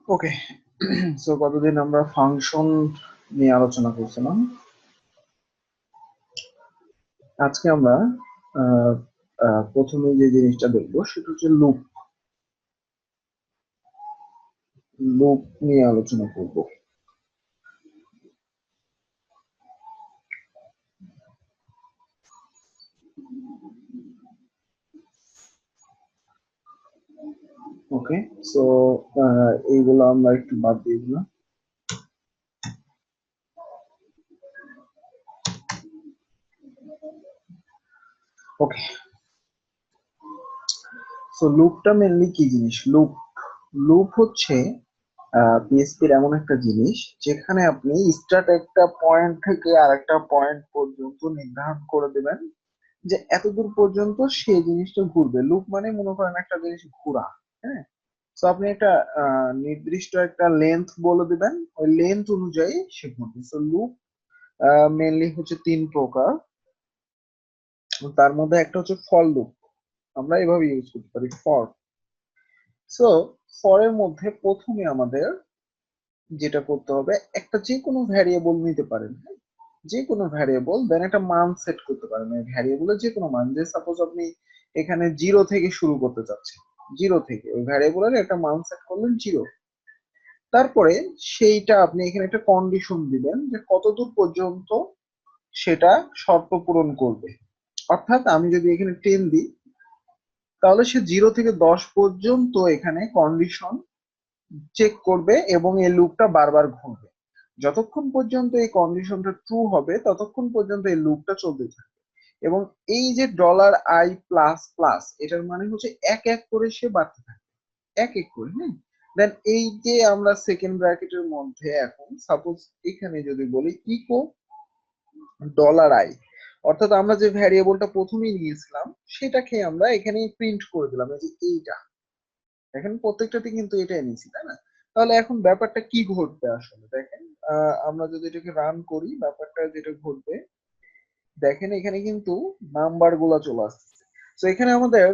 ওকে, so কতদিন আমরা function নিয়ে আলোচনা করছিলাম। আজকে আমরা প্রথমে যে জিনিসটা দেখবো সেটা হচ্ছে লুপ। লুপ নিয়ে আলোচনা করব। ওকে, সো এইগুলো আমরা একটু বাদ দিয়ে দিলাম। ওকে, সো লুপটা মেনলি কি জিনিস? লুপ হচ্ছে পিএসপির এমন একটা জিনিস যেখানে আপনি স্টার্ট একটা পয়েন্ট থেকে আরেকটা পয়েন্ট পর্যন্ত নির্ধারণ করে দেবেন যে এতদূর পর্যন্ত সেই জিনিসটা ঘুরবে। লুপ মানে মনে করেন একটা জিনিস ঘোরা। হ্যাঁ, তো আপনি একটা নির্দিষ্ট একটা লেন্থ বলে দিবেন, ওই লেন্থ অনুযায়ী সে ঘুরবে। তো লুপ মেনলি হচ্ছে 3 প্রকার। তার মধ্যে একটা হচ্ছে ফর লুপ। আমরা এভাবে ইউজ করতে পারি ফর। সো ফরের মধ্যে প্রথমে আমাদের যেটা করতে হবে, একটা যে কোনো ভ্যারিয়েবল নিতে পারেন। হ্যাঁ? যে কোনো ভ্যারিয়েবল দেন একটা মান সেট করতে পারেন। এই ভ্যারিয়েবলের যে কোনো মান, যে সাপোজ আপনি এখানে 0 থেকে শুরু করতে চাচ্ছেন, 0 থেকে ওই ভ্যারিয়েবলের একটা মান সেট করলেন 0। তারপরে সেইটা আপনি এখানে একটা কন্ডিশন দিবেন যে কতদূর পর্যন্ত সেটা শর্ত পূরণ করবে। অর্থাৎ আমি যদি এখানে 10 দিই, তাহলে সে 0 থেকে 10 পর্যন্ত এখানে কন্ডিশন চেক করবে এবং এই লুপটা বারবার ঘুরবে। যতক্ষণ পর্যন্ত এই কন্ডিশনটা ট্রু হবে ততক্ষণ পর্যন্ত এই লুপটা চলতে থাকবে। এবং এই যে $i প্লাস প্লাস, এটার মানে হচ্ছে এক এক করে সে বাড়তে থাকবে, এক এক করে। হ্যাঁ, দেন এই যে আমরা সেকেন্ড ব্র্যাকেটের মধ্যে এখন সাপোজ এখানে যদি বলি ইকো $i, অর্থাৎ আমরা যে ভ্যারিয়েবলটা প্রথমেই নিয়েছিলাম সেটাকে আমরা এখানে প্রিন্ট করে দিলাম, এই যে এইটা। দেখেন প্রত্যেকটাতে কিন্তু এটা এনেছি, তাই না? তাহলে এখন ব্যাপারটা কি ঘটবে আসলে দেখেন। আমরা যদি এটাকে রান করি, ব্যাপারটা যেটা ঘটবে দেখেন, এখানে কিন্তু নাম্বার গুলা চলে আসতেছে। তো এখানে আমাদের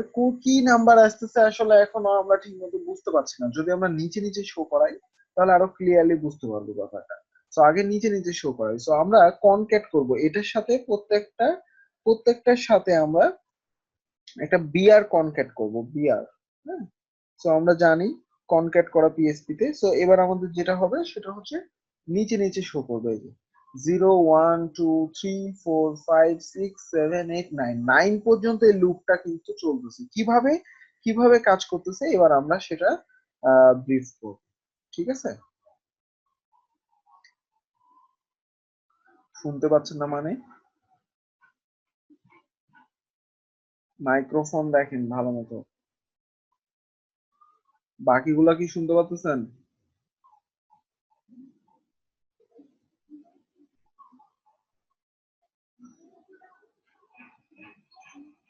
কি নাম্বার আসতেছে আসলে এখনো আমরা ঠিক মতো বুঝতে পারছি না। যদি আমরা নিচে নিচে শো করাই তাহলে আরো ক্লিয়ারলি বুঝতে পারবো ব্যাপারটা। তো আগে নিচে নিচে শো করাই, তো আমরা কনক্যাট করব এটার সাথে, প্রত্যেকটার সাথে আমরা একটা বিআর কনক্যাট করব, বিআর। হ্যাঁ, সো আমরা জানি কনক্যাট করা পিএসপি তে। সো এবার আমাদের যেটা হবে সেটা হচ্ছে নিচে নিচে শো করবে, এই যে 0 1 2 3 4 5 6 7 8 9, 9 পর্যন্ত এই লুপটা কিন্তু চলতেছে। কিভাবে কিভাবে কাজ করতেছে এবার আমরা সেটা ব্রিফ করব। ঠিক আছে, শুনতে পাচ্ছেন না মানে? মাইক্রোফোন দেখেন ভালো মতো। বাকিগুলা কি শুনতে পাচ্ছেন?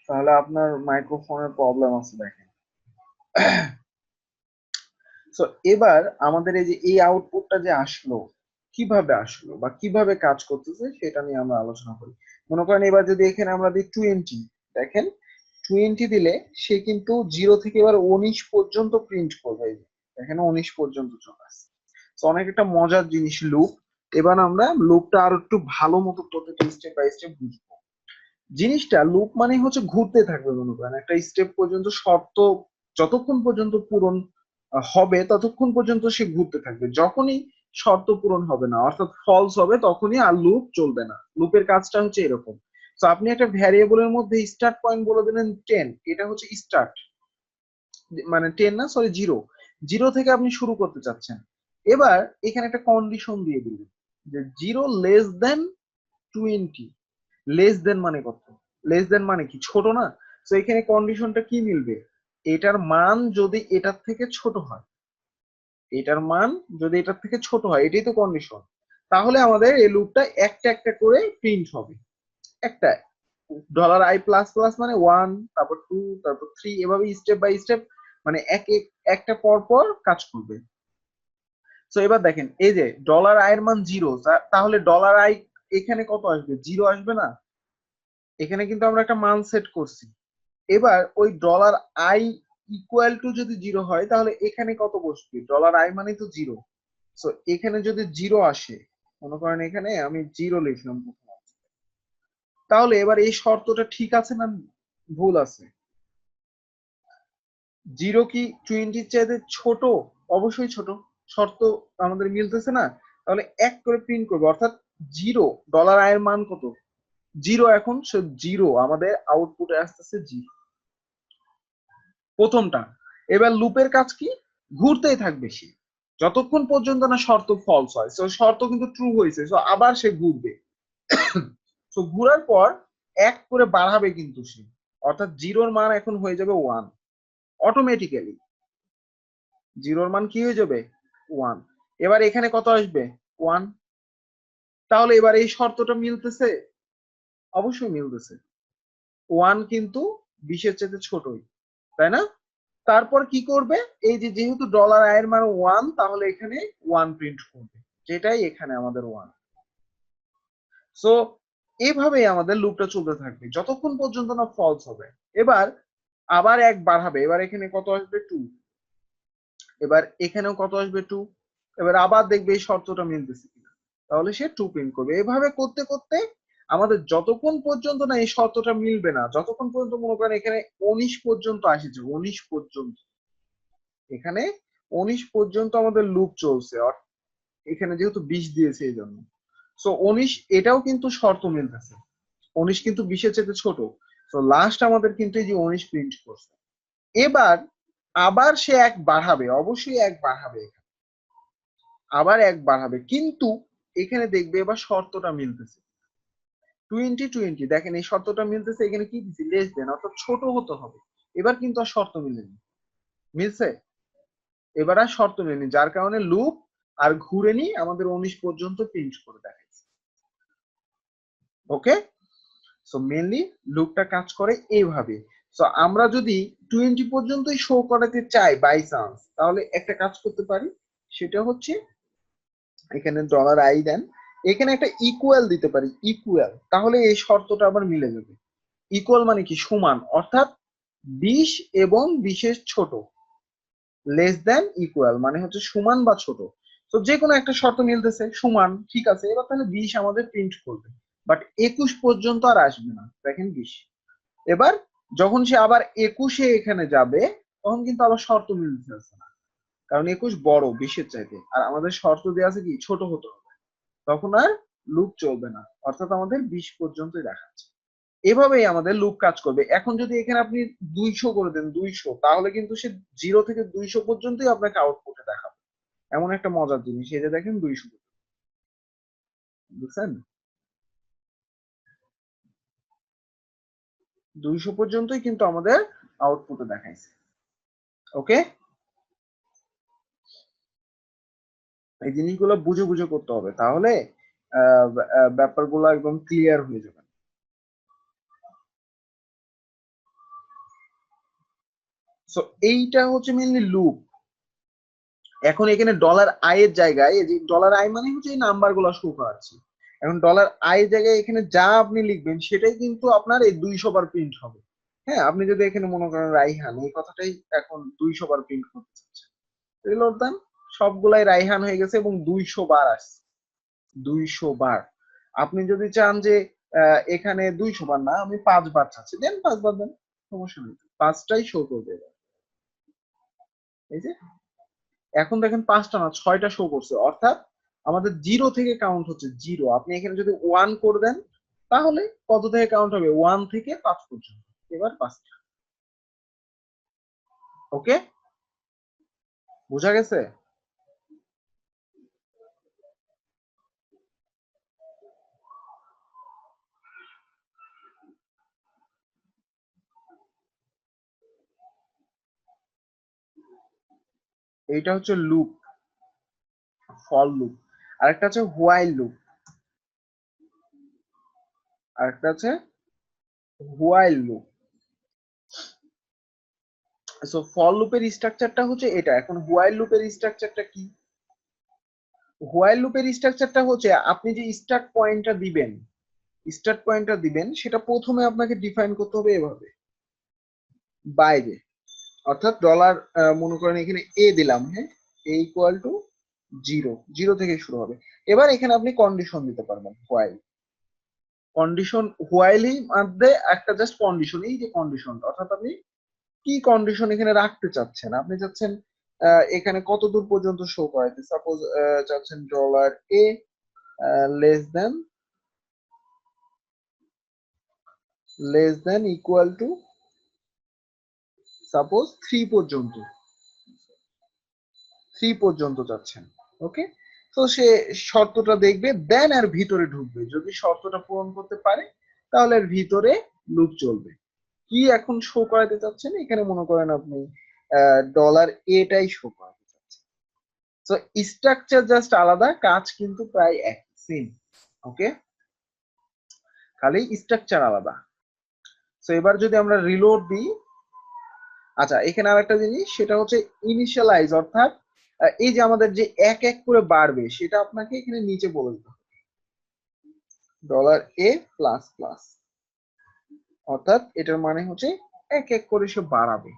তাহলে আপনার মাইক্রোফোনের প্রবলেম আছে দেখেন। তো এবার আমাদের এই যে এই আউটপুটটা যে আসলো, কিভাবে আসলো বা কিভাবে কাজ করতেছে সেটা নিয়ে আমরা আলোচনা করি। মনে করেন এবার যদি এখানে আমরা দিই 20, দেখেন 20 দিলে সে কিন্তু 0 থেকে এবার 19 পর্যন্ত প্রিন্ট করবে। এই যে দেখেন 19 পর্যন্ত চলে আসছে। তো অনেক একটা মজার জিনিস লুপ। এবার আমরা লুপটা আরো একটু ভালো মতো প্রত্যেকটা স্টেপ বাই স্টেপ বুঝবো। জিনিসটা লুপ মানে হচ্ছে ঘুরতে থাকবে। মনে করেন একটা স্টেপ পর্যন্ত শর্ত যতক্ষণ পর্যন্ত পূরণ হবে ততক্ষণ পর্যন্ত সে ঘুরতে থাকবে। যখনই শর্ত পূরণ হবে না, অর্থাৎ ফলস হবে, তখনই আর লুপ চলবে না। লুপের কাজটা হচ্ছে এরকম। তো আপনি একটা ভ্যারিয়েবলের মধ্যে স্টার্ট পয়েন্ট বলে দিলেন 10, এটা হচ্ছে স্টার্ট, মানে 10 না, সরি 0। 0 থেকে আপনি শুরু করতে চাচ্ছেন। এবার এখানে একটা কন্ডিশন দিয়ে দিলেন যে 0 < 20। লেস দেন মানে কত? লেস দেন মানে কি, ছোট না? তো এখানে কন্ডিশনটা কি মিলবে? এটার মান যদি এটার থেকে ছোট হয়, এটার মান যদি এটার থেকে ছোট হয়, এটাই তো কন্ডিশন। তাহলে আমাদের এই লুপটা একটা একটা করে প্রিন্ট হবে। একটা $i প্লাস প্লাস মানে 1, তারপর 2, তারপর 3, এভাবে স্টেপ বাই স্টেপ, মানে একটা পর পর কাজ করবে। তো এবার দেখেন এই যে $i এর মান 0, তাহলে $i এখানে কত আসবে? 0 আসবে না? এখানে কিন্তু আমরা একটা মান সেট করছি। এবার ওই $i ইকুয়াল টু যদি জিরো হয় তাহলে এখানে কত বসবে, ডলার আই মানে তো জিরো। সো এখানে যদি জিরো আসে, মনে করেন এখানে আমি জিরো লিখলাম প্রথমে, তাহলে এবার এই শর্তটা ঠিক আছে না ভুল আছে? জিরো কি 20 চাইতে ছোট? অবশ্যই ছোট। শর্ত আমাদের মিলতেছে না, তাহলে এক করে প্রিন্ট করবো, অর্থাৎ জিরো। ডলার আয়ের মান কত? জিরো। এখন সে জিরো, আমাদের আউটপুটে আসতেছে জিরো, প্রথমটা। এবার লুপের কাজ কি? ঘুরতেই থাকবে সে যতক্ষণ পর্যন্ত না শর্ত ফলস হয়। সো শর্ত কিন্তু ট্রু হয়েছে, সো আবার সে ঘুরবে। সো ঘুরার পর এক করে বাড়াবে কিন্তু সে, অর্থাৎ জিরোর মান এখন হয়ে যাবে ওয়ান অটোমেটিক্যালি। জিরোর মান কি হয়ে যাবে? ওয়ান। এবার এখানে কত আসবে? ওয়ান। তাহলে এবার এই শর্তটা মিলতেছে? অবশ্যই মিলতেছে। ওয়ান কিন্তু 20-এর চাইতে ছোটই, তাই না? তারপর কি করবে? এই যে যেহেতু ডলার আয়ের মান ওয়ান, তাহলে এখানে ওয়ান প্রিন্ট করবে, যেটাই এখানে আমাদের ওয়ান। সো এইভাবেই আমাদের লুপটা চলতে থাকবে যতক্ষণ পর্যন্ত না ফলস হবে। এবার আবার এক বাড়াবে, এবার এখানে কত আসবে? টু। এবার এখানেও কত আসবে? টু। এবার আবার দেখবে এই শর্তটা মিলতেছে কিনা, তাহলে সে টু প্রিন্ট করবে। এভাবে করতে করতে আমাদের যতক্ষণ পর্যন্ত না এই শর্তটা মিলবে না, যতক্ষণ পর্যন্ত মনে করেন এখানে 19 পর্যন্ত আসছে, 19 পর্যন্ত, এখানে 19 পর্যন্ত আমাদের লুপ চলছে। এখানে যেহেতু 20 দিয়েছে এই জন্য, সো 19 এটাও কিন্তু শর্ত মিলতেছে। 19 কিন্তু 20-এর চেয়ে ছোট। তো লাস্ট আমাদের কিন্তু এই যে 19 প্রিন্ট করছে। এবার আবার সে এক বাড়াবে, অবশ্যই এক বাড়াবে, আবার এক বাড়াবে, কিন্তু এখানে দেখবে এবার শর্তটা মিলতেছে। 20 দেখেন এই শর্তটা মিলতেছে, এখানে কি দিছি? লেস দেন, অর্থাৎ ছোট হতে হবে। এবার কিন্তু আর শর্ত মিলেনি। মিলছে? এবার আর শর্ত মিলেনি, যার কারণে লুপ আর ঘুরেনি, আমাদের 19 পর্যন্ত প্রিন্ট করে দেখাইছে। ওকে, সো মেনলি লুপটা কাজ করে এইভাবে। সো আমরা যদি 20 পর্যন্তই শো করাতে চাই বাই চান্স, তাহলে একটা কাজ করতে পারি, সেটা হচ্ছে এখানে ডলার আই দেন, এখানে একটা ইকুয়াল দিতে পারি, ইকুয়াল, তাহলে এই শর্তটা আবার মিলে যাবে। ইকুয়াল মানে কি? সমান, অর্থাৎ 20 এবং 20-এর ছোট। লেস দেন ইকুয়াল মানে হচ্ছে সমান বা ছোট। তো যে কোনো একটা শর্ত মিলতেছে, সমান, ঠিক আছে। এবার তাহলে 20 আমাদের প্রিন্ট করবে, বাট 21 পর্যন্ত আর আসবে না। দেখেন 20। এবার যখন সে আবার 21-এ এখানে যাবে, তখন কিন্তু আবার শর্ত মিলতেছে না, কারণ 21 বড় 20-এর চাইতে, আর আমাদের শর্ত দেওয়া আছে কি? ছোট হতে হবে। তখন আর লুপ চলবে না, অর্থাৎ আমাদের 20 পর্যন্তই দেখাচ্ছে। এভাবেই আমাদের লুপ কাজ করবে। এখন যদি এখানে আপনি 200 করে দেন, 200, তাহলে কিন্তু সে 0 থেকে 200 পর্যন্তই আপনাকে আউটপুটে দেখাবে। এমন একটা মজার জিনিস, এই যে দেখেন 200, বুঝছেন? 200 পর্যন্তই কিন্তু আমাদের আউটপুটে দেখাইছে। ওকে, এই জিনিসগুলো বুঝে বুঝে করতে হবে, তাহলে ব্যাপারগুলো একদম ক্লিয়ার হয়ে যাবে। সো এইটা হচ্ছে মেইনলি লুপ। এখন এখানে ডলার আই এর জায়গায়, এই যে ডলার আই মানে হচ্ছে এই নাম্বার গুলো শো করাচ্ছি, এখন ডলার আই এর জায়গায় এখানে যা আপনি লিখবেন সেটাই কিন্তু আপনার এই 200 বার প্রিন্ট হবে। হ্যাঁ, আপনি যদি এখানে মনে করেন রাইহান, এই কথাটাই এখন 200 বার প্রিন্ট করতে চাচ্ছে, রিলোড দেন, সবগুলাই রাইহান হয়ে গেছে এবং 200 বার আসছে। 200 বার। আপনি যদি চান যে এখানে 200 বার না, আমি 5 বার চাচ্ছি, দেন 5 বার দেন, সমস্যা নেই, 5টাই শো করবে। এই যে এখন দেখেন 5টা না 6টা শো করছে, অর্থাৎ আমাদের জিরো থেকে কাউন্ট হচ্ছে জিরো। আপনি এখানে যদি 1 করে দেন, তাহলে কত থেকে কাউন্ট হবে? 1 থেকে 5 পর্যন্ত। এবার 5টা। ওকে, বোঝা গেছে? এইটা হচ্ছে লুপ, ফর লুপ। আরেকটা আছে হোয়াইল লুপ, আরেকটা আছে হোয়াইল লুপ। সো ফর লুপের স্ট্রাকচারটা হচ্ছে এটা। এখন হোয়াইল লুপের স্ট্রাকচারটা কি? হোয়াইল লুপের স্ট্রাকচারটা হচ্ছে আপনি যে স্টার্ট পয়েন্টটা দিবেন, সেটা প্রথমে আপনাকে ডিফাইন করতে হবে এভাবে, বাইরে। অর্থাৎ ডলার মনে করেন এখানে এ দিলাম, হ্যাঁ, এ ইকুয়াল টু 0, 0 থেকে শুরু হবে। এবার এখানে আপনি কন্ডিশন দিতে পারবেন, হোয়াইল কন্ডিশন, হোয়াইলই মধ্যে একটা জাস্ট কন্ডিশন, এই যে কন্ডিশন, অর্থাৎ আপনি কি কন্ডিশন এখানে রাখতে চাচ্ছেন। আপনি চাচ্ছেন এখানে কত দূর পর্যন্ত শো করাইতে, সাপোজ চাচ্ছেন dollar A less than equal to suppose 3 পর্যন্ত, 3 পর্যন্ত যাচ্ছেন। ওকে, তো সে শর্তটা দেখবে, দেন এর ভিতরে ঢুকবে, যদি শর্তটা পূরণ করতে পারে তাহলে এর ভিতরে লুপ চলবে। কি এখন শো করাতে চাচ্ছেন, এখানে মনে করেন আপনি ডলার এটাই শো করাতে চাচ্ছেন। তো স্ট্রাকচার জাস্ট আলাদা, কাজ কিন্তু প্রায় এক সেম। ওকে, খালি স্ট্রাকচার আলাদা। তো এবার যদি আমরা রিলোড দিই, আচ্ছা এখানে আরেকটা জিনিস, সেটা হচ্ছে ইনিশিয়ালাইজ, অর্থাৎ এই যে আমাদের যে এক এক করে বাড়বে সেটা আপনাকে এখানে নিচে বলে দিতে হবে, ডলার এ প্লাস প্লাস, অর্থাৎ এটার মানে হচ্ছে এক এক করে সে বাড়াবে।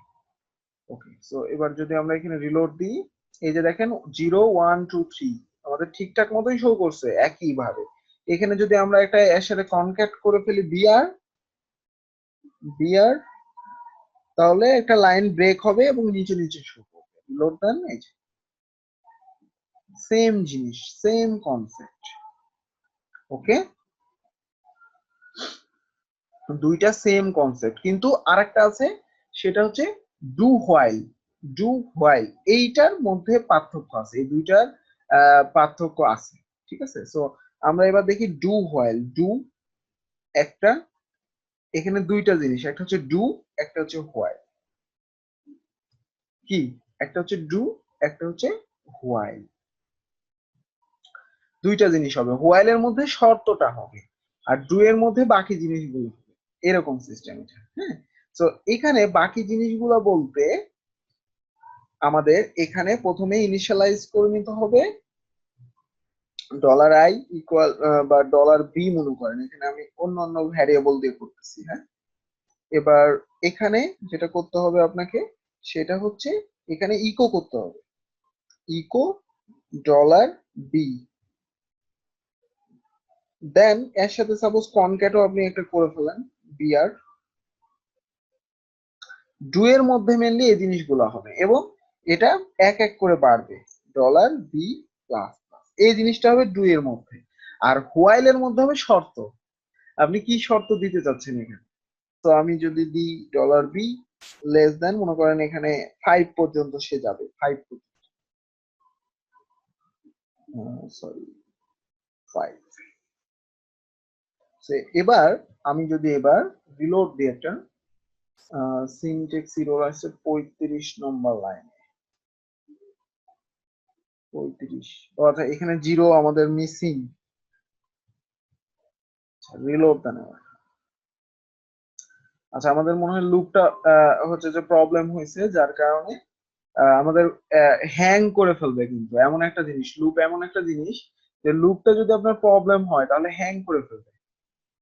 ওকে, সো এবার যদি আমরা এখানে রিলোড দিই, এই যে দেখেন 0 1 2 3 আমাদের ঠিকঠাক মতোই শো করছে একই ভাবে। এখানে যদি আমরা একটা এর সাথে কনক্যাট করে ফেলি বিআর বিআর, তাহলে একটা লাইন ব্রেক হবে এবং নিচে নিচে শো করবে। রিলোড দেন, এই যে সেম জিনিস, সেম কনসেপ্ট। ওকে, দুইটা সেম কনসেপ্ট, কিন্তু আরেকটা আছে, সেটা হচ্ছে ডু হোয়াইল। ডু হোয়াইল এইটার মধ্যে পার্থক্য আছে, এই দুইটার পার্থক্য আছে। ঠিক আছে, সো আমরা এবার দেখি ডু হোয়াইল। ডু একটা, এখানে দুইটা জিনিস, একটা হচ্ছে ডু, একটা হচ্ছে হোয়াইল। কি, একটা হচ্ছে ডু, একটা হচ্ছে হোয়াইল। দুইটা জিনিস হবে, হোয়াইলের মধ্যে শর্তটা হবে আর ডু এর মধ্যে বাকি জিনিসগুলো হবে, এরকম সিস্টেম এটা। হ্যাঁ, তো এখানে বাকি জিনিসগুলো বলতে আমাদের এখানে প্রথমে ইনিশিয়ালাইজ করে নিতে হবে ডলার আই ইকুয়াল বা ডলার বি, মনে করেন এখানে আমি অন্য অন্য ভ্যারিয়েবল দিয়ে করতেছি। হ্যাঁ, এবার এখানে যেটা করতে হবে আপনাকে, সেটা হচ্ছে এখানে ইকো করতে হবে, ইকো ডলার বি, দেন এর সাথে সাপোজ কনক্যাটও আপনি একটা করে ফেলেন, বিআর। ডু এর মধ্যে মেনলি এই জিনিসগুলো হবে এবং এটা এক এক করে বাড়বে, ডলার বি প্লাস প্লাস, এই জিনিসটা হবে ডু এর মধ্যে। আর হোয়াইল এর মধ্যে হবে শর্ত, আপনি কি শর্ত দিতে চাচ্ছেন এখানে। তো আমি যদি দিই ডলার বি লেস দেন, মনে করেন এখানে 5 পর্যন্ত সে যাবে, 5 পর্যন্ত, সরি 5। এবার আমি যদি এবার রিলোড দিই, একটা সিনটেক্স এরর আসছে 35 নম্বর লাইন, 35, অর্থাৎ এখানে 0 আমাদের মিসিং। রিলোড দেন এবার। আচ্ছা আমাদের মনে হয় লুপটা হচ্ছে যে প্রবলেম হয়েছে, যার কারণে আমাদের হ্যাং করে ফেলবে। কিন্তু এমন একটা জিনিস, লুপ এমন একটা জিনিস যে লুপটা যদি আপনার প্রবলেম হয় তাহলে হ্যাং করে ফেলবে।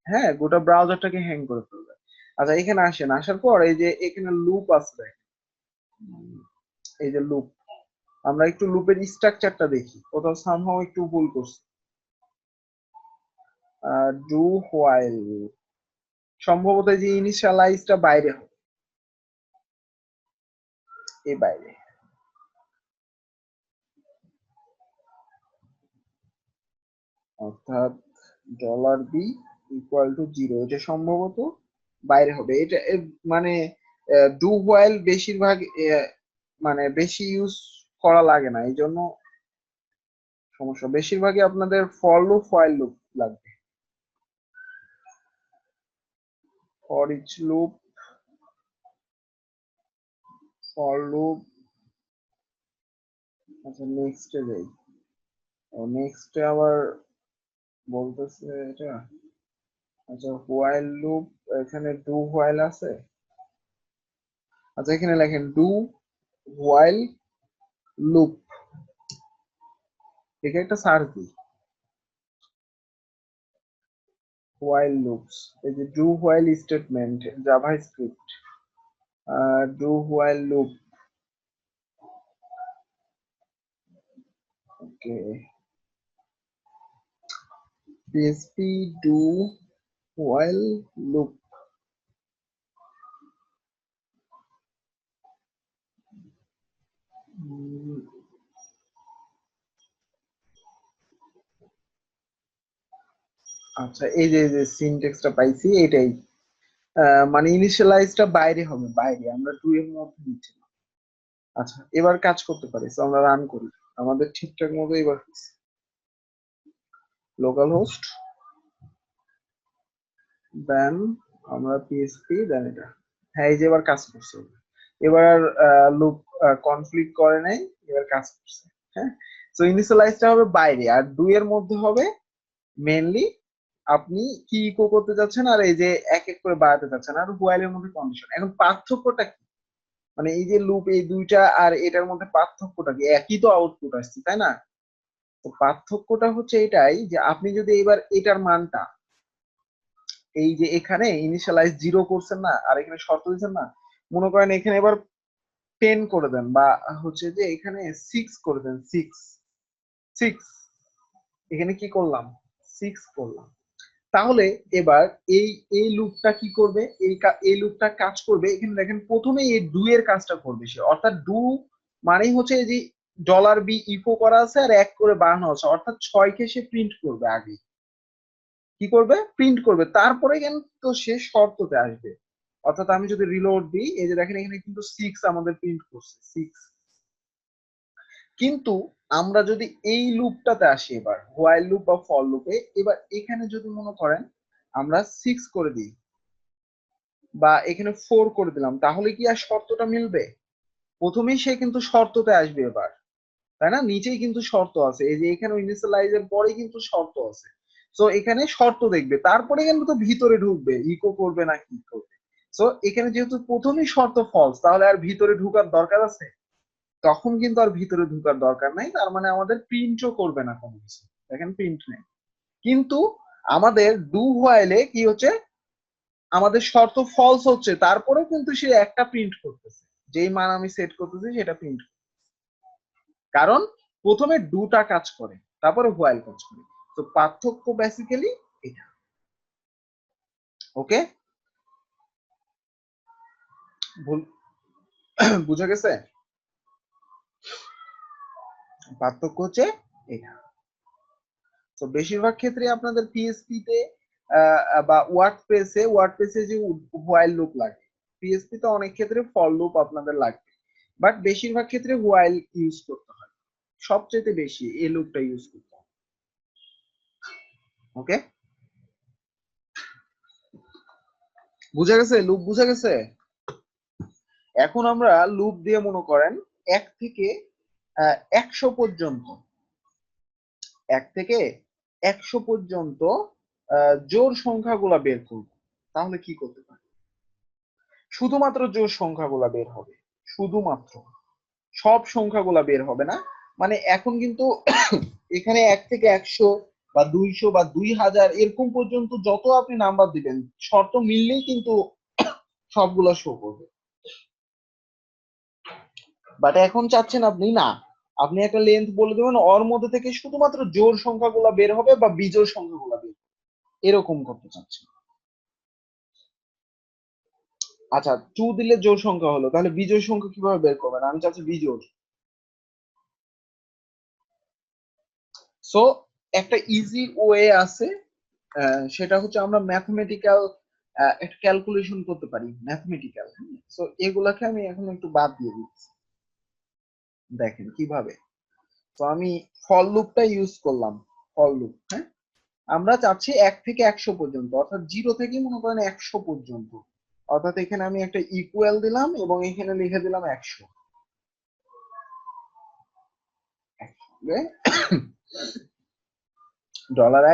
হ্যাঁ, গোটা ব্রাউজারটাকে হ্যাং করে ফেলবে। আচ্ছা এখানে আসেন, আসার পর এই যে এখানে লুপ আছে, এই যে লুপ, আমরা একটু লুপের স্ট্রাকচারটা দেখি, কোথাও সামহাও একটু ভুল করছি। ডু হোয়াইল সম্ভবত যে ইনিশিয়ালাইজটা বাইরে হবে, এই বাইরে, অর্থাৎ ডলার বি ইকুয়াল টু 0, এটা সম্ভবত বাইরে হবে। এটা মানে ডু হোয়াইল বেশিরভাগ মানে বেশি ইউজ করা লাগে না, এই জন্য সমস্যা। বেশিরভাগই আপনাদের ফর লুপ, হোয়াইল লুপ লাগবে। For each loop, for loop. আচ্ছা নেক্সটে যাই, নেক্সটে আবার বলতেছে এটা। আচ্ছা হোয়াইল লুপ, এখানে ডু হোয়াইল আছে। আচ্ছা এখানে লেখেন ডু হোয়াইল লুপ, এখানে একটা সার্চ দিই, হোয়াইল লুপস, এই যে do while statement JavaScript. do while loop. Okay, PHP do while loop. আচ্ছা, এই যে সিনট্যাক্সটা পাইছি এটাই, মানে ইনিশিয়ালাইজটা বাইরে হবে, বাইরে, আমরা ডু এর মধ্যে দিচ্ছি না। আচ্ছা, এবার কাজ করতে পারি, তো আমরা রান করি, আমাদের ঠিকঠাক মতো এবার লোকাল হোস্ট দেন আমরা পিএসপি দেন এটা। হ্যাঁ, এই যে এবার কাজ করছে, এবার লুপ কনফ্লিক্ট করে নাই, এবার কাজ করছে। হ্যাঁ, তো ইনিশিয়ালাইজটা হবে বাইরে আর ডু এর মধ্যে হবে মেইনলি আপনি কি ইকো করতে যাচ্ছেন আর এই যে এক এক করে বাড়াতে যাচ্ছেন আর হোয়াইল এর মধ্যে কন্ডিশন। এখন পার্থক্যটা কি, মানে এই যে লুপ এই দুইটা আর এটার মধ্যে পার্থক্যটা কি, একই তো আউটপুট আসছে তাই না? তো পার্থক্যটা হচ্ছে এটাই যে আপনি যদি এবার এটার মানটা এই যে এখানে ইনিশিয়ালাইজ 0 করছেন না আর এখানে শর্ত দিচ্ছেন না, মনে করেন এখানে এবার 10 করে দেন বা হচ্ছে যে এখানে 6 করে দেন, 6 এখানে কি করলাম, 6 করলাম, তাহলে এবার এই এই লুপটা কি করবে, এই লুপটা কাজ করবে। এখানে দেখেন প্রথমে এই ডু এর কাজটা করবে সে, অর্থাৎ ডু মানেই হচ্ছে এই যে $b ইকো করা আছে আর এক করে বাড়ানো আছে, অর্থাৎ 6 কে সে প্রিন্ট করবে, আগে কি করবে, প্রিন্ট করবে, তারপরে কিন্তু সে শর্ততে আসবে। অর্থাৎ আমি যদি রিলোড দিই, এই যে দেখেন এখানে কিন্তু 6 আমাদের প্রিন্ট করছে, 6। কিন্তু আমরা যদি এই লুপটাতে আসি, এবার হোয়াইল লুপ বা ফর লুপে, এবার এখানে যদি মনে করেন আমরা 6 করে দিই বা এখানে 4 করে দিলাম, তাহলে কি আর শর্তটা মিলবে? প্রথমেই সে কিন্তু শর্ততে আসবে এবার, তাই না? নিচেই কিন্তু শর্ত আছে, এই যে এখানে ইনিশিয়ালাইজের পরে কিন্তু শর্ত আছে, তো এখানে শর্ত দেখবে, তারপরে কিন্তু তো ভিতরে ঢুকবে, ইকো করবে না কি করবে। তো এখানে যেহেতু প্রথমেই শর্ত ফলস, তাহলে আর ভিতরে ঢুকার দরকার আছে? তখন কিন্তু আর ভিতরে ঢুকার দরকার নাই, তার মানে আমাদের প্রিন্টও করবে না কোনো কিছু, দেখেন প্রিন্ট নেই। কিন্তু আমাদের ডু হোয়াইলে কি হচ্ছে, আমাদের শর্ত ফলস হচ্ছে, তারপরেও কিন্তু সে একটা প্রিন্ট করতেছে, যেই মান আমি সেট করতেছি সেটা প্রিন্ট, কারণ প্রথমে ডুটা কাজ করে তারপরে হোয়াইল কাজ করে। তো পার্থক্য বেসিক্যালি এটা। ওকে, ভুল বুঝা গেছে? পার্থক্য হচ্ছে এটা। তো বেশিরভাগ ক্ষেত্রে আপনাদের পিএসপি তে বা ওয়ার্ডপ্রেসে যে হোয়াইল লুপ লাগে, পিএসপি তে অনেক ক্ষেত্রে ফর লুপ আপনাদের লাগবে, বাট বেশিরভাগ ক্ষেত্রে হোয়াইল ইউজ করতে হয়, সবচেয়ে বেশি এই লুপটা ইউজ করতে হয়। ওকে, বুঝা গেছে? লুপ বুঝা গেছে? এখন আমরা লুপ দিয়ে মনে করেন 1 থেকে 100 পর্যন্ত, 1 থেকে 100 পর্যন্ত জোড় সংখ্যাগুলা বের করব, তাহলে কি করতে পারি? শুধুমাত্র জোড় সংখ্যাগুলা বের হবে, শুধুমাত্র, সব সংখ্যাগুলা বের হবে না। মানে এখন কিন্তু এখানে 1 থেকে 100 বা 200 বা 2000 এরকম পর্যন্ত যত আপনি নাম্বার দিবেন, শর্ত মিললেই কিন্তু সবগুলা শো করবে। বাট এখন চাচ্ছেন আপনি না, আপনি একটা লেন্থ বলে দেবেন, ওর মধ্যে থেকে শুধুমাত্র জোড় সংখ্যাগুলো বের হবে বা বিজোড় সংখ্যাগুলো বের হবে, এরকম করতে চাচ্ছেন। আচ্ছা, 2 দিলে জোড় সংখ্যা হলো, তাহলে বিজোড় সংখ্যা কিভাবে বের করবেন? আমি চাচ্ছি বিজোড়। সো একটা ইজি ওয়ে আছে, সেটা হচ্ছে আমরা ম্যাথমেটিক্যাল একটা ক্যালকুলেশন করতে পারি, ম্যাথমেটিক্যাল। সো এগুলাকে আমি এখন একটু বাদ দিয়ে দিচ্ছি, দেখেন কিভাবে। তো আমি ফর লুপটা ইউজ করলাম, ফর লুপ। হ্যাঁ, আমরা চাচ্ছি 1 থেকে 100 পর্যন্ত, অর্থাৎ 0 থেকে মনে করেন 100 পর্যন্ত, অর্থাৎ এখানে আমি একটা ইকুয়াল দিলাম এবং এখানে লিখে দিলাম 100,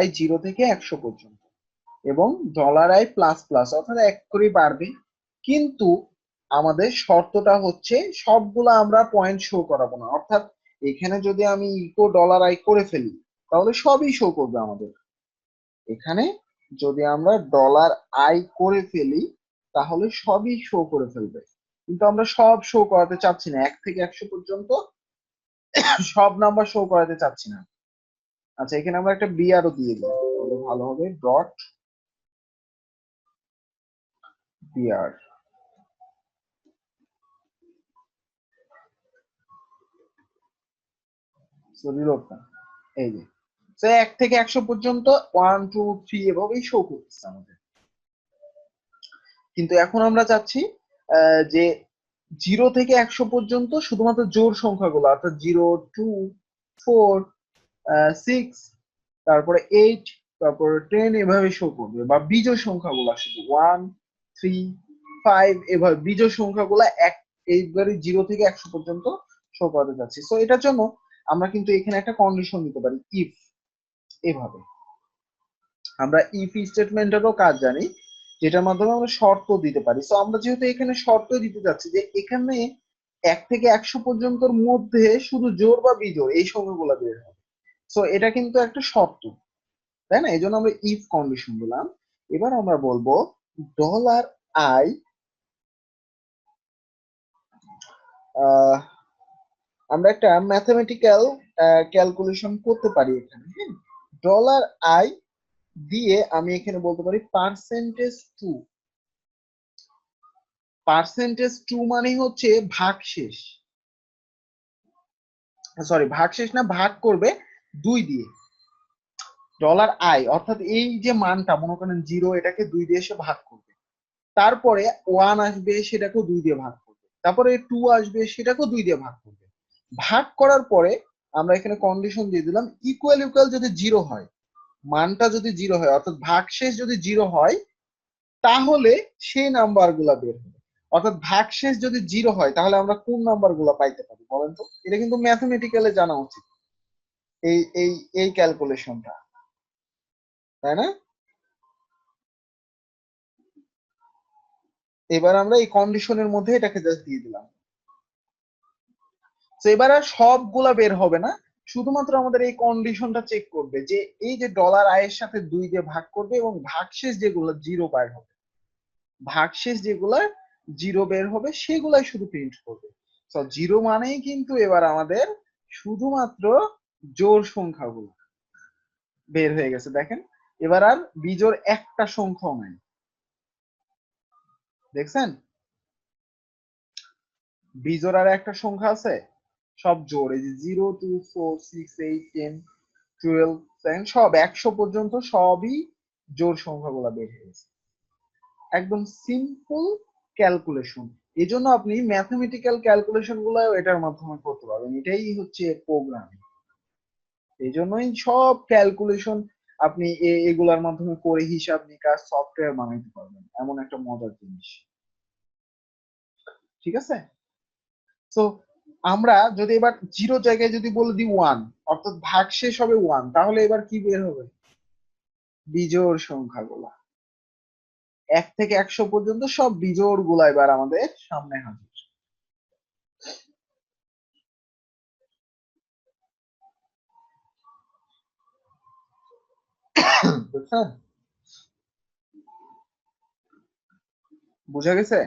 $i 0 থেকে 100 পর্যন্ত, এবং $i প্লাস প্লাস, অর্থাৎ এক করে বাড়বে। কিন্তু আমাদের শর্তটা হচ্ছে সবগুলা আমরা পয়েন্ট শো করাবো না, অর্থাৎ এখানে যদি আমি ইকো $i করে ফেলি তাহলে সবই শো করবে আমাদের। এখানে যদি আমরা $i করে ফেলি তাহলে সবই শো করে ফেলবে। কিন্তু আমরা সব শো করাতে চাচ্ছি না, 1 থেকে 100 পর্যন্ত সব নাম্বার শো করাতে চাচ্ছি না। আচ্ছা, এখানে আমরা একটা বিআরও দিয়ে দিই, তাহলে ভালো হবে। ডট বিআর, এই যে 1 থেকে 100 পর্যন্ত 1 2 3 এভাবেই শো করতেছে আমাদের। কিন্তু এখন আমরা চাচ্ছি যে 0 থেকে 100 পর্যন্ত শুধুমাত্র জোড় সংখ্যাগুলো, অর্থাৎ 0 2 4 6, তারপরে 8, তারপরে 10 এভাবে শো করবে, বা বিজোড় সংখ্যাগুলো শুধু 1 3 5 এভাবে বিজোড় সংখ্যাগুলো এইবারে 0 থেকে 100 পর্যন্ত শো করাতে যাচ্ছি। সো এটার জন্য আমরা কিন্তু এখানে একটা কন্ডিশন দিতে পারি, ইফ। এভাবে আমরা ইফ স্টেটমেন্টেরও কাজ জানি, যেটার মাধ্যমে আমরা শর্ত দিতে পারি। সো আমরা যেহেতু এখানে শর্ত দিতে যাচ্ছি যে এখানে 1 থেকে 100 পর্যন্তর মধ্যে শুধু জোড় বা বিজোড় এই সংখ্যাগুলো বের হবে। সো এটা কিন্তু একটা শর্ত, তাই না? এই জন্য আমরা ইফ কন্ডিশন দিলাম। এবার আমরা বলবো $i, আমরা একটা ম্যাথমেটিক্যাল ক্যালকুলেশন করতে পারি এখানে। $i দিয়ে আমি এখানে বলতে পারি %2। %2 মানে হচ্ছে ভাগশেষ, সরি ভাগশেষ না, ভাগ করবে 2 দিয়ে। $i অর্থাৎ এই যে মানটা, মনে করেন 0, এটাকে 2 দিয়ে এসে ভাগ করবে, তারপরে 1 আসবে, সেটাকেও 2 দিয়ে ভাগ করবে, তারপরে 2 আসবে, সেটাকেও 2 দিয়ে ভাগ করবে। ভাগ করার পরে আমরা এখানে কন্ডিশন দিয়ে দিলাম ইকুয়াল ইকুয়াল যদি 0 হয়, মানটা যদি 0 হয়, অর্থাৎ ভাগশেষ যদি 0 হয়, তাহলে সেই নাম্বার গুলা বের হবে। অর্থাৎ ভাগশেষ যদি 0 হয়, তাহলে আমরা কোন নাম্বার গুলা পাইতে পারি বলেন তো? এটা কিন্তু ম্যাথমেটিক্যালে জানা উচিত, এই এই এই ক্যালকুলেশনটা, তাই না? এবার আমরা এই কন্ডিশনের মধ্যে এটাকে জাস্ট দিয়ে দিলাম। তো এবার আর সবগুলা বের হবে না, শুধুমাত্র আমাদের এই কন্ডিশনটা চেক করবে যে এই যে $i এর সাথে 2 দিয়ে ভাগ করবে, এবং ভাগশেষ যেগুলো 0 বের হবে, ভাগশেষ যেগুলা 0 বের হবে সেগুলাই শুধু প্রিন্ট করবে। তো 0 মানেই কিন্তু এবার আমাদের শুধুমাত্র জোড় সংখ্যাগুলো বের হয়ে গেছে, দেখেন। এবার আর বিজোড় একটা সংখ্যাও নাই, দেখছেন? বিজোড় আর একটা সংখ্যা আছে? সব জোড়, এই যে 0 2 4 6 8 10 12 সব 100 পর্যন্ত সবই জোড় সংখ্যাগুলো বের হয়ে গেছে। একদম সিম্পল ক্যালকুলেশন। এই জন্য আপনি ম্যাথমেটিক্যাল ক্যালকুলেশন গুলো এটার মাধ্যমে করতে পারবেন, এটাই হচ্ছে প্রোগ্রামিং। এই জন্যই সব ক্যালকুলেশন আপনি এগুলার মাধ্যমে করে হিসাব নিকাশ সফটওয়্যার বানাইতে পারবেন, এমন একটা মজার জিনিস। ঠিক আছে? তো আমরা যদি এবার 0 জায়গায় যদি বলে দিই 1, অর্থাৎ ভাগশেষ হবে 1, তাহলে এবার কি বের হবে? বিজোড় সংখ্যাগুলা 1 থেকে 100 পর্যন্ত সব বিজোড় গুলা এবার আমাদের সামনে হাজির। বুঝছেন? বুঝা গেছে?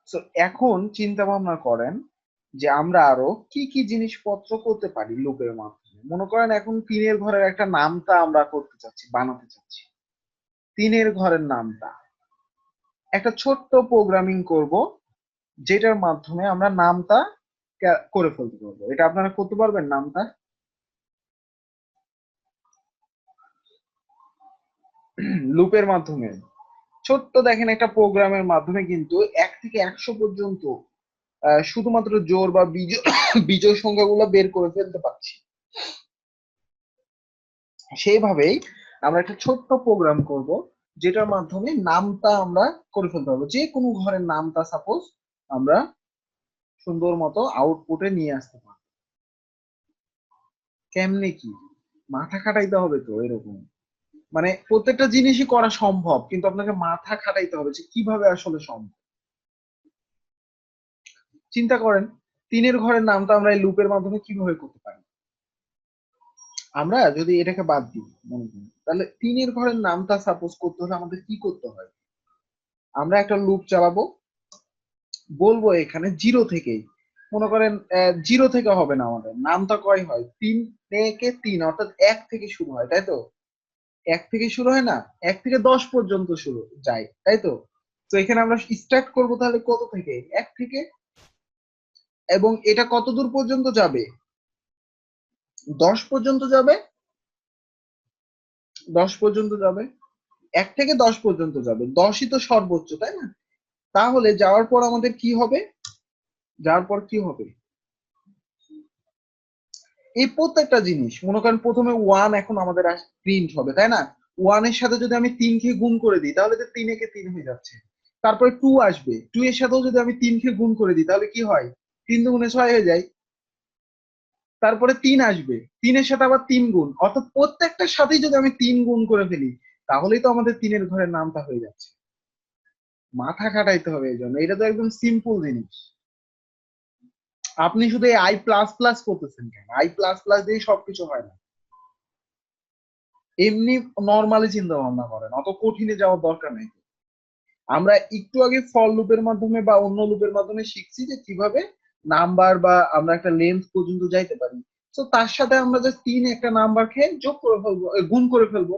তো এখন চিন্তা ভাবনা করেন যে আমরা আরো কি কি জিনিসপত্র করতে পারি লুপের মাধ্যমে। মনে করেন এখন 3-এর ঘরের একটা নামতা আমরা করতে চাচ্ছি, বানাতে চাচ্ছি। 3-এর ঘরের নামতা একটা ছোট্ট প্রোগ্রামিং করব, যেটার মাধ্যমে আমরা নামতা করে ফেলতে পারবো। এটা আপনারা করতে পারবেন নামতা? লুপের মাধ্যমে ছোট্ট দেখেন একটা প্রোগ্রামের মাধ্যমে কিন্তু 1 থেকে 100 পর্যন্ত শুধুমাত্র জোড় বা বিজোড় সংখ্যাগুলো বের করে ফেলতে পারছি। সেইভাবেই আমরা একটা ছোট্ট প্রোগ্রাম করব, যেটার মাধ্যমে নামটা আমরা করে ফেলতে পারবো। যে কোনো ঘরের নামটা সাপোজ আমরা সুন্দর মতো আউটপুটে নিয়ে আসতে পারবো। কেমনে কি? মাথা খাটাইতে হবে তো এরকম, মানে প্রত্যেকটা জিনিসই করা সম্ভব, কিন্তু আপনাকে মাথা খাটাইতে হবে যে কিভাবে আসলে সম্ভব। চিন্তা করেন 3-এর ঘরের নামটা আমরা এই লুপের মাধ্যমে কিভাবে করতে পারি। আমরা যদি এটাকে বাদ দিই মনে করি, তাহলে 3-এর ঘরের নামটা সাপোজ করতে হলে আমাদের কি করতে হয়? আমরা একটা লুপ চালাবো, বলবো এখানে 0 থেকেই, মনে করেন 0 থেকে হবে না, আমাদের নামটা কয় হয় 3 থেকে 3, অর্থাৎ 1 থেকে শুরু হয়, তাই তো? 1 থেকে শুরু হয় না, 1 থেকে 10 পর্যন্ত শুরু যায়, তাই তো? তো এখানে আমরা স্টার্ট করবো তাহলে কত থেকে? 1 থেকে। এবং এটা কত দূর পর্যন্ত যাবে? 10 পর্যন্ত যাবে। 10 পর্যন্ত যাবে, 1 থেকে 10 পর্যন্ত যাবে, 10ই তো সর্বোচ্চ, তাই না? তাহলে যাওয়ার পর আমাদের কি হবে? যাওয়ার পর কি হবে? এই প্রত্যেকটা জিনিস মনে করেন প্রথমে 1 এখন আমাদের প্রিন্ট হবে, তাই না? 1 এর সাথে যদি আমি 3 কে গুণ করে দিই তাহলে তো 3 একে 3 হয়ে যাচ্ছে। তারপরে 2 আসবে, 2 এর সাথেও যদি আমি 3 কে গুণ করে দিই তাহলে কি হয়? 3 দুগুণে 6 হয়ে যায়। তারপরে 3 আসবে, 3 এর সাথে আবার 3 গুণ, অর্থাৎ প্রত্যেকটার সাথেই যদি আমি 3 গুণ করে ফেলি তাহলেই তো আমাদের 3-এর ঘরের নামটা হয়ে যাচ্ছে। মাথা খাটাইতে হবে এই জন্য, এটা তো একদম সিম্পল জিনিস। আপনি শুধু আই প্লাস প্লাস করতেছেন কেন? আই প্লাস প্লাস দিয়ে সবকিছু হয় না। এমনি নর্মালি চিন্তা ভাবনা করেন, অত কঠিনে যাওয়ার দরকার নেই। আমরা একটু আগে ফর লুপের মাধ্যমে বা অন্য লুপের মাধ্যমে শিখছি যে কিভাবে নাম্বার বা আমরা একটা লেন্থ পর্যন্ত যাইতে পারি। তো তার সাথে আমরা জাস্ট 3 একটা নাম্বার খেয়ে যোগ করে ফেলবো, গুণ করে ফেলবো,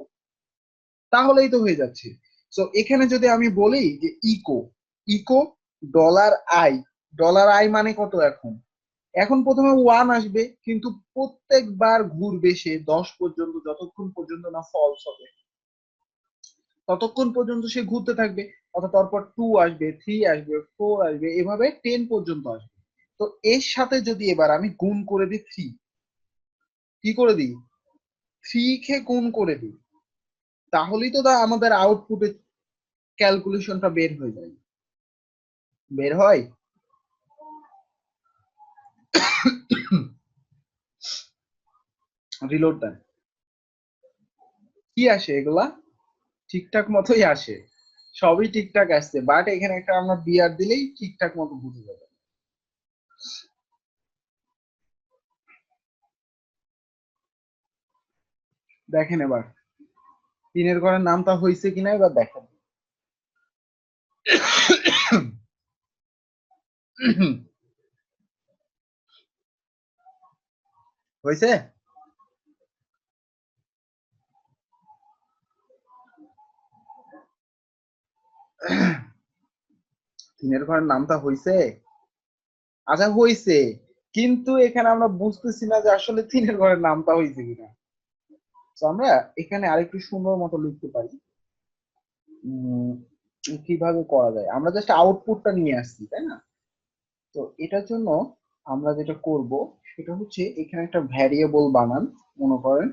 তাহলেই তো হয়ে যাচ্ছে। তো এখানে যদি আমি বলি যে echo, echo dollar I, dollar I মানে কত? এখন এখন প্রথমে 1 আসবে, কিন্তু প্রত্যেকবার ঘুরবে সে 10 পর্যন্ত, যতক্ষণ পর্যন্ত না ফলস হবে ততক্ষণ পর্যন্ত সে ঘুরতে থাকবে। অর্থাৎ তারপর 2 আসবে, 3 আসবে, 4 আসবে, এভাবে 10 পর্যন্ত আসবে। তো এর সাথে যদি এবার আমি গুণ করে দিই 3, কি করে দিই? 3 কে গুণ করে দিই, তাহলেই তো আমাদের আউটপুটে ক্যালকুলেশনটা বের হয়ে যায়। বের হয়। রিলোড দেন, কি আসে? এগুলা ঠিকঠাক মতোই আসে, সবই ঠিকঠাক আসছে, বাট এখানে একটা আমরা বিআর দিলেই ঠিকঠাক মতো বুঝে যাবে। দেখেন এবার 3-এর ঘরের নামটা হয়েছে কিনা এবার দেখেন। হয়েছে? 3-এর ঘরের নামটা হয়েছে? আচ্ছা হয়েছে, কিন্তু এখানে আমরা বুঝতেছি না যে আসলে 3-এর ঘরের নামটা হয়েছে কিনা। তো আমরা এখানে আরেকটু সুন্দর মতো লিখতে পারি। উম, কিভাবে করা যায়, আমরা জাস্ট আউটপুটটা নিয়ে আসছি, তাই না? তো এটার জন্য আমরা যেটা করব সেটা হচ্ছে এখানে একটা ভ্যারিয়েবল বানান, মনে করেন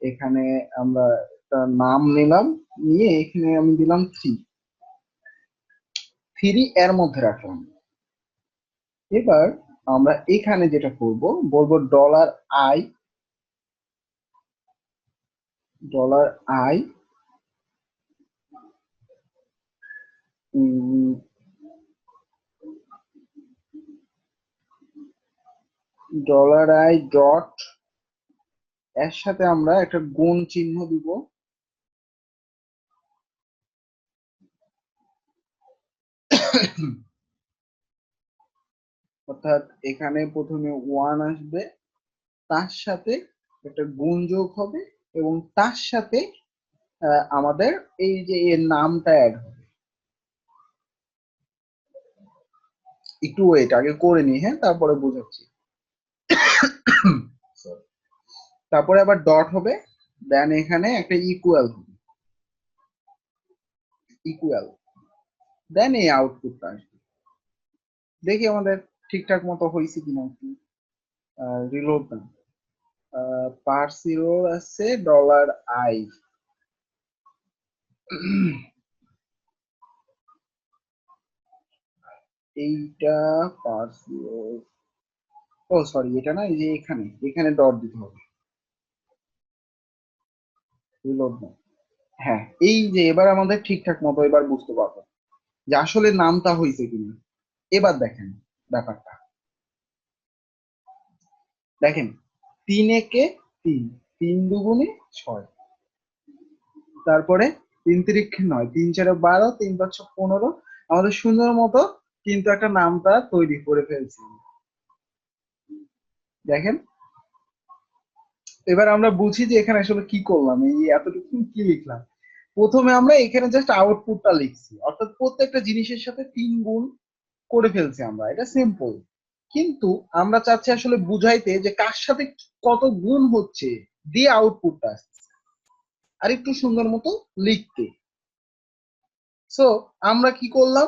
এখানে আমরা একটা নাম নিলাম, নিয়ে এখানে আমি দিলাম 3, 3 এর মধ্যে রাখলাম। এবার আমরা এখানে যেটা করব, বলবো dollar I, dollar I dollar I dot, এর সাথে আমরা একটা গুণ চিহ্ন দিব। অর্থাৎ এখানে প্রথমে 1 আসবে, তার সাথে একটা গুণ যোগ হবে, এবং তার সাথে আমাদের এই যে এর নামটা অ্যাড হবে। একটু ওয়েট, আগে করে নি, হ্যাঁ, তারপরে বোঝাচ্ছি। Sorry. তারপরে আবার ডট হবে, দেন এখানে একটা ইকুয়াল হবে, ইকুয়াল, দেন এই আউটপুটটা আসবে। দেখি আমাদের ঠিকঠাক মতো হয়েছে কিনা, একটু রিলোড দেন। পার্সিরো আছে ডলার আই, এইটা পার্সিরো, ও সরি এটা না, এই যে এখানে এখানে ডট দিতে হবে, রিলোড দেন। হ্যাঁ, এই যে এবার আমাদের ঠিকঠাক মতো এবার বুঝতে পারবো যে আসলে নামটা হয়েছে কিনা। এবার দেখেন ব্যাপারটা, দেখেন 3 একে 3, 3 দুগুণে 6, তারপরে 3 তিরিক্ষে 9, 3 4 12, 3 5 15। আমাদের সুন্দর মতো কিন্তু একটা নামটা তৈরি করে ফেলছি। দেখেন এবার আমরা বুঝি যে এখানে আসলে কি করলাম, এই এতটুকু কি লিখলাম। প্রথমে আমরা এখানে জাস্ট আউটপুটটা লিখছি, অর্থাৎ প্রত্যেকটা জিনিসের সাথে 3 গুণ করে ফেলছি আমরা, এটা সিম্পল। কিন্তু আমরা চাচ্ছি আসলে বুঝাইতে যে কার সাথে কত গুণ হচ্ছে দিয়ে আউটপুটটা আসছে, আর একটু সুন্দর মতো লিখতে। সো আমরা কি করলাম,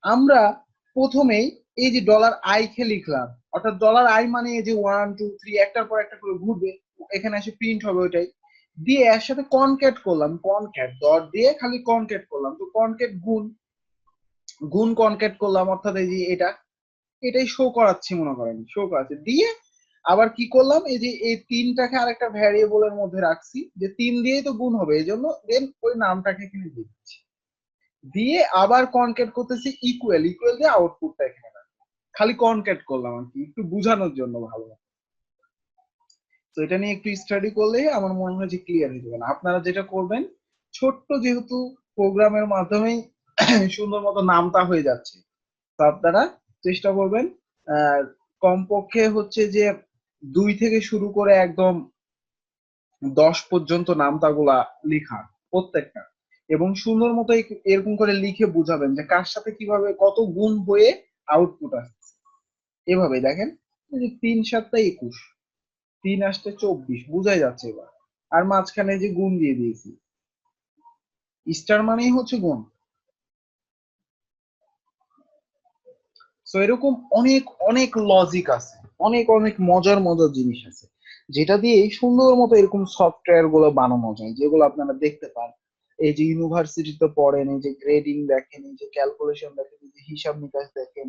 আমরা প্রথমেই এই যে $i কে লিখলাম, অর্থাৎ $i মানে এই যে 1 2 3 একটার পর একটা করে ঘুরবে, এখানে এসে প্রিন্ট হবে ওইটাই, দিয়ে এর সাথে কনক্যাট করলাম, কনক্যাট ডট দিয়ে খালি কনক্যাট করলাম, তো কনক্যাট গুণ, গুণ কনক্যাট করলাম, অর্থাৎ এই যে এটাই শো করাচ্ছি, মনে করেন শো করাচ্ছে দিয়ে আবার কি করলাম, এই যে এই 3টাকে আরেকটা ভ্যারিয়েবলের মধ্যে রাখছি, যে 3 দিয়েই তো গুণ হবে, এই জন্য দেন ওই নামটাকে এখানে দিচ্ছি, দিয়ে আবার কনক্যাট করতেছি ইকুয়াল, ইকুয়াল দিয়ে আউটপুটটা এখানে রাখছি। খালি কনক্যাট করলাম আর কি, একটু বোঝানোর জন্য ভালো। তো এটা নিয়ে একটু স্টাডি করলে আমার মনে হয় যে ক্লিয়ার হয়ে যাবে। আপনারা যেটা করবেন, ছোট্ট যেহেতু প্রোগ্রামের মাধ্যমেই সুন্দর মতো নামটা হয়ে যাচ্ছে, তো আপনারা চেষ্টা করবেন কমপক্ষে হচ্ছে যে 2 থেকে শুরু করে একদম 10 পর্যন্ত নামতাগুলা লেখা প্রত্যেকটা, এবং সুন্দর মতো এরকম করে লিখে বুঝাবেন যে কার সাথে কিভাবে কত গুণ হয়ে আউটপুট আসছে। এভাবে দেখেন, এই যে 3 7 21, 3 আসতে 24, বুঝাই যাচ্ছে এবার। আর মাঝখানে যে গুণ দিয়ে দিয়েছি, স্টার মানেই হচ্ছে গুণ। সো এরকম অনেক অনেক লজিক আছে, অনেক অনেক মজার মজার জিনিস আছে, যেটা দিয়ে সুন্দর মতো এরকম সফটওয়্যার গুলো বানানো যায়, যেগুলো আপনারা দেখতে পান। এই যে ইউনিভার্সিটিতে পড়েন, এই যে গ্রেডিং দেখেন, এই যে ক্যালকুলেশন দেখেন, এই যে হিসাব নিকাশ দেখেন,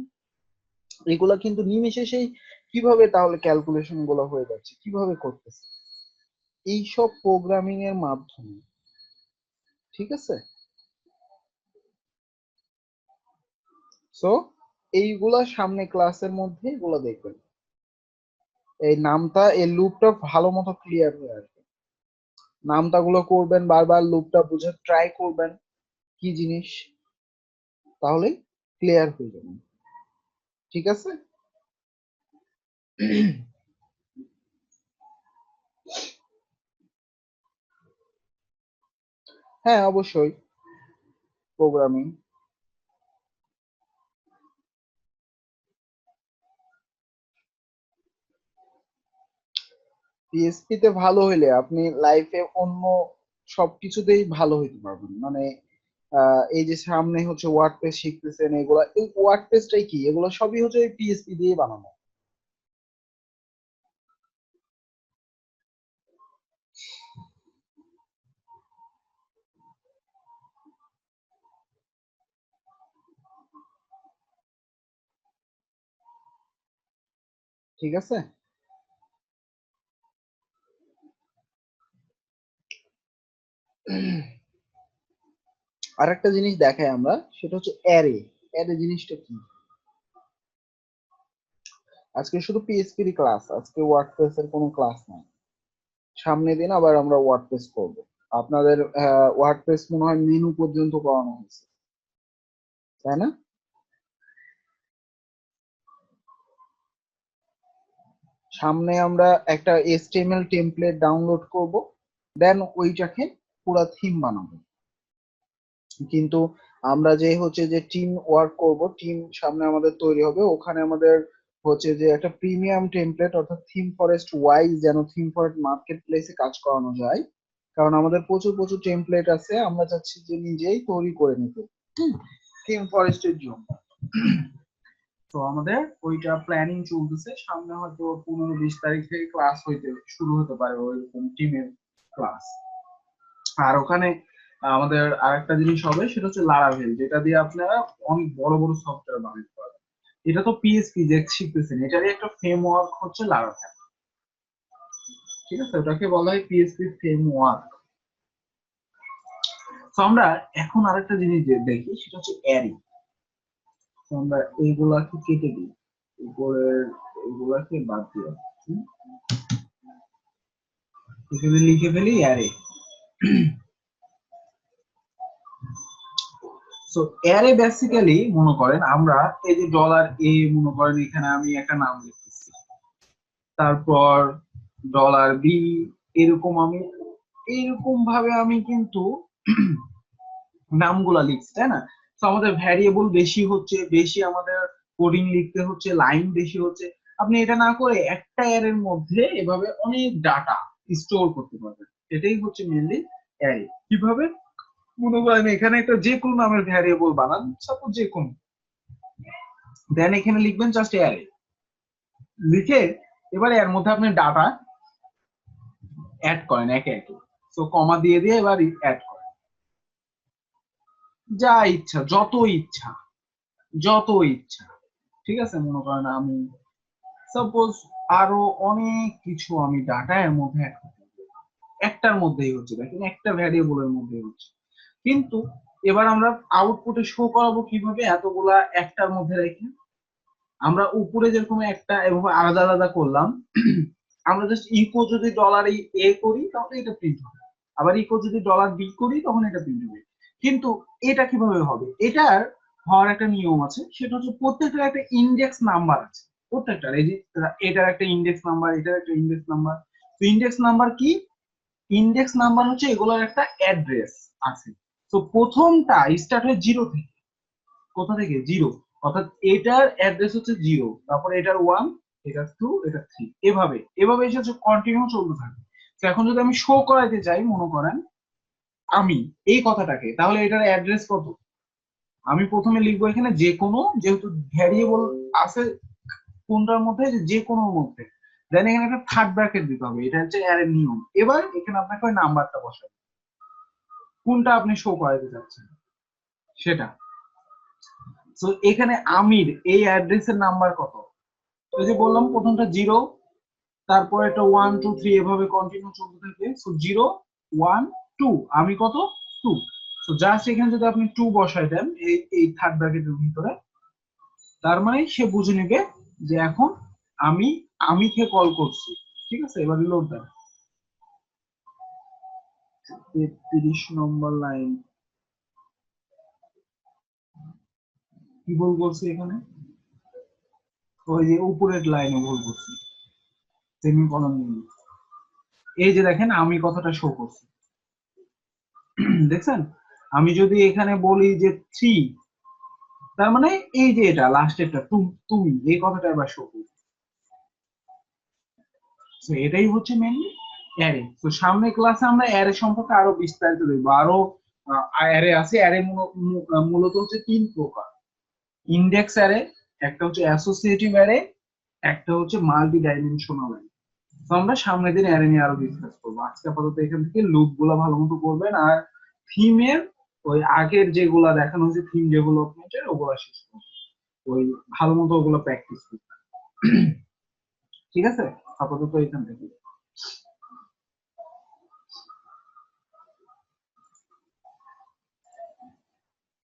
এগুলা কিন্তু নিমেষে সেই কিভাবে তাহলে ক্যালকুলেশন গুলো হয়ে যাচ্ছে, কিভাবে করতেছে এইসব প্রোগ্রামিং এর মাধ্যমে। ঠিক আছে, সো এইগুলা সামনে ক্লাসের মধ্যে এগুলো দেখবেন, এই নামটা এই লুপটা ভালো মতো ক্লিয়ার হয়ে আসবে। নামটা গুলো করবেন, বারবার লুপটা বুঝে ট্রাই করবেন কি জিনিস, তাহলেই ক্লিয়ার হয়ে যাবে। ঠিক আছে। হ্যাঁ অবশ্যই, প্রোগ্রামিং পিএসপি তে ভালো হইলে আপনি লাইফে অন্য সবকিছুতেই ভালো হইতে পারবেন। মানে এই যে সামনে হচ্ছে ওয়ার্ডপ্রেস শিখতেছেন, এগুলা এই ওয়ার্ডপ্রেসটাই কি, এগুলো সবই হচ্ছে পিএসপি দিয়ে বানানো। ঠিক আছে। আর একটা জিনিস দেখাই আমরা, সেটা হচ্ছে অ্যারে। অ্যারে জিনিসটা কি, আজকে শুধু পিএইচপি এর ক্লাস, আজকে ওয়ার্ডপ্রেস এর কোনো ক্লাস নাই। সামনে দিন আবার আমরা ওয়ার্ডপ্রেস করব। আপনাদের ওয়ার্ডপ্রেস মনে হয় মেনু পর্যন্ত করানো হয়েছে, তাই না? সামনে আমরা একটা এইচটিএমএল টেমপ্লেট ডাউনলোড করব, দেন ওইটাকে পুরো থিম বানাবো। কিন্তু আমরা যে হচ্ছে যে টিম ওয়ার্ক করব, টিম সামনে আমাদের তৈরি হবে, ওখানে আমাদের হচ্ছে যে একটা প্রিমিয়াম টেমপ্লেট অর্থাৎ থিম ফরেস্ট ওয়াইজ, যেন থিম ফরেস্ট মার্কেট প্লেসে কাজ করানো যায়। কারণ আমাদের প্রচুর প্রচুর টেমপ্লেট আছে, আমরা চাচ্ছি যে নিজেই তৈরি করে নিতে থিম ফরেস্টের জন্য। তো আমাদের ওইটা প্ল্যানিং চলতেছে, সামনে হয়তো 15-20 তারিখ থেকে ক্লাস হইতে শুরু হতে পারে ওইরকম টিমের ক্লাস। আর ওখানে আমাদের আরেকটা জিনিস হবে, সেটা হচ্ছে লারাভেল, যেটা দিয়ে আপনারা অনেক বড় বড় সফটওয়্যার বানাতে পারবেন। এটা তো পিএইচপি যে শিখতেছেন, এটারই একটা ফ্রেমওয়ার্ক হচ্ছে লারাভেল। ঠিক আছে, ওটাকে বলা হয় পিএইচপি ফ্রেমওয়ার্ক। তো আমরা এখন আরেকটা জিনিস দেখি, সেটা হচ্ছে অ্যারে। আমরা এইগুলাকে কেটে দিই, উপরের এগুলাকে বাদ দিই। এখানে লিখে ফেলি অ্যারে। সো অ্যারে বেসিক্যালি মনে করেন আমরা এই যে $a মনে করেন এখানে আমি একটা নাম লিখতেছি, তারপর $b, এরকম আমি এইরকম ভাবে আমি কিন্তু নামগুলা লিখছি, তাই না? তো আমাদের ভ্যারিয়েবল বেশি হচ্ছে, বেশি আমাদের কোডিং লিখতে হচ্ছে, লাইন বেশি হচ্ছে। আপনি এটা না করে একটা অ্যারের মধ্যে এভাবে অনেক ডাটা স্টোর করতে পারবেন। এটাই হচ্ছে মেইনলি অ্যারে। কিভাবে? মনে করেন এখানে একটা যে কোনো নামের ভ্যারিয়েবল বানান, সাপোজ যে কোনো, দেন এখানে লিখবেন জাস্ট অ্যারে, লিখে এবারে এর মধ্যে আপনি ডাটা অ্যাড করেন একে একে। তো কমা দিয়ে দিয়ে এবার অ্যাড করেন যা ইচ্ছা, যত ইচ্ছা, যত ইচ্ছা। ঠিক আছে, মনে করেন আমি সাপোজ আরো অনেক কিছু আমি ডাটা এর মধ্যে অ্যাড করতে পারি। একটার মধ্যেই হচ্ছে, দেখেন একটা ভ্যারিয়েবলের মধ্যেই হচ্ছে। কিন্তু এবার আমরা আউটপুটে শো করাবো কিভাবে এতগুলা একটার মধ্যে রেখে? আমরা উপরে যেরকম একটা এভাবে আলাদা আলাদা করলাম, আমরা জাস্ট ইকো যদি $a করি তাহলে এটা প্রিন্ট হবে, আবার ইকো যদি $b করি তখন এটা প্রিন্ট হবে। কিন্তু এটা কিভাবে হবে? এটার হওয়ার একটা নিয়ম আছে, সেটা হচ্ছে প্রত্যেকটার একটা ইন্ডেক্স নাম্বার আছে। প্রত্যেকটার, এই যে এটার একটা ইন্ডেক্স নাম্বার, এটার একটা ইন্ডেক্স নাম্বার। তো ইন্ডেক্স নাম্বার কি? ইন্ডেক্স নাম্বার হচ্ছে এগুলোর একটা অ্যাড্রেস আছে। তো প্রথমটা স্টার্ট হয় 0 থেকে। কোথা থেকে? 0। অর্থাৎ এটার অ্যাড্রেস হচ্ছে 0, তারপর এটার 1, এটার 2, এটার 3, এভাবে এভাবে এসে হচ্ছে কন্টিনিউ চলতে থাকে। তো এখন যদি আমি শো করাইতে চাই মনে করেন আমি এই কথাটাকে, তাহলে এটার অ্যাড্রেস কত? আমি প্রথমে লিখবো এখানে যে কোনো, যেহেতু ভ্যারিয়েবল আছে কোনটার মধ্যে, যে কোনোর মধ্যে, দেন এখানে একটা থার্ড ব্র্যাকেট দিতে হবে, এটা হচ্ছে অ্যারের নিয়ম। এবার এখানে আপনাকে ওই নাম্বারটা বসাবেন, কোনটা আপনি শো করাইতে চাচ্ছেন সেটা। তো এখানে আমির এই অ্যাড্রেসের নাম্বার কত? ওই যে বললাম প্রথমটা 0, তারপর এটা 1 2 3 এভাবে কন্টিনিউ চলতে থাকে। সো 0 1 2, আমি কত? 2। তো জাস্ট এখানে যদি আপনি 2 বসাই দেন এই থার্ড ব্র্যাকেটের ভিতরে, তার মানে সে বুঝে নেবে যে এখন আমি আমিকে কল করছি। ঠিক আছে, এবার লোড দেন। 33 নম্বর লাইন, কি ভুল করছি এখানে? ওই যে উপরের লাইনে ভুল করছি, সেমিকোলন নেই। এই যে দেখেন আমি কথাটা শো করছি, দেখছেন? আমি যদি এখানে বলি যে 3, তার মানে এই যে এটা লাস্টেরটা তুমি, এই কথাটা এবার শো করবে। তো এটাই হচ্ছে মেইনলি অ্যারে। তো সামনের ক্লাসে আমরা অ্যারে সম্পর্কে আরো বিস্তারিত দেখবো। আরো অ্যারে আছে। অ্যারে মূলত হচ্ছে 3 প্রকার: ইন্ডেক্স অ্যারে, একটা হচ্ছে অ্যাসোসিয়েটিভ অ্যারে, একটা হচ্ছে মাল্টি ডাইমেনশনাল অ্যারে। তো আমরা সামনের দিন অ্যারে নিয়ে আরো ডিসকাস করবো। আজকে আপাতত এখান থেকে লুপ গুলা ভালো মতো করবেন, আর থিমের ওই আগের যেগুলা দেখানো হয়েছে থিম ডেভেলপমেন্টের, ওগুলা শেষ করবেন, ওই ভালো মতো ওগুলো প্র্যাকটিস করবেন। ঠিক আছে, আপাতত এখান থেকে।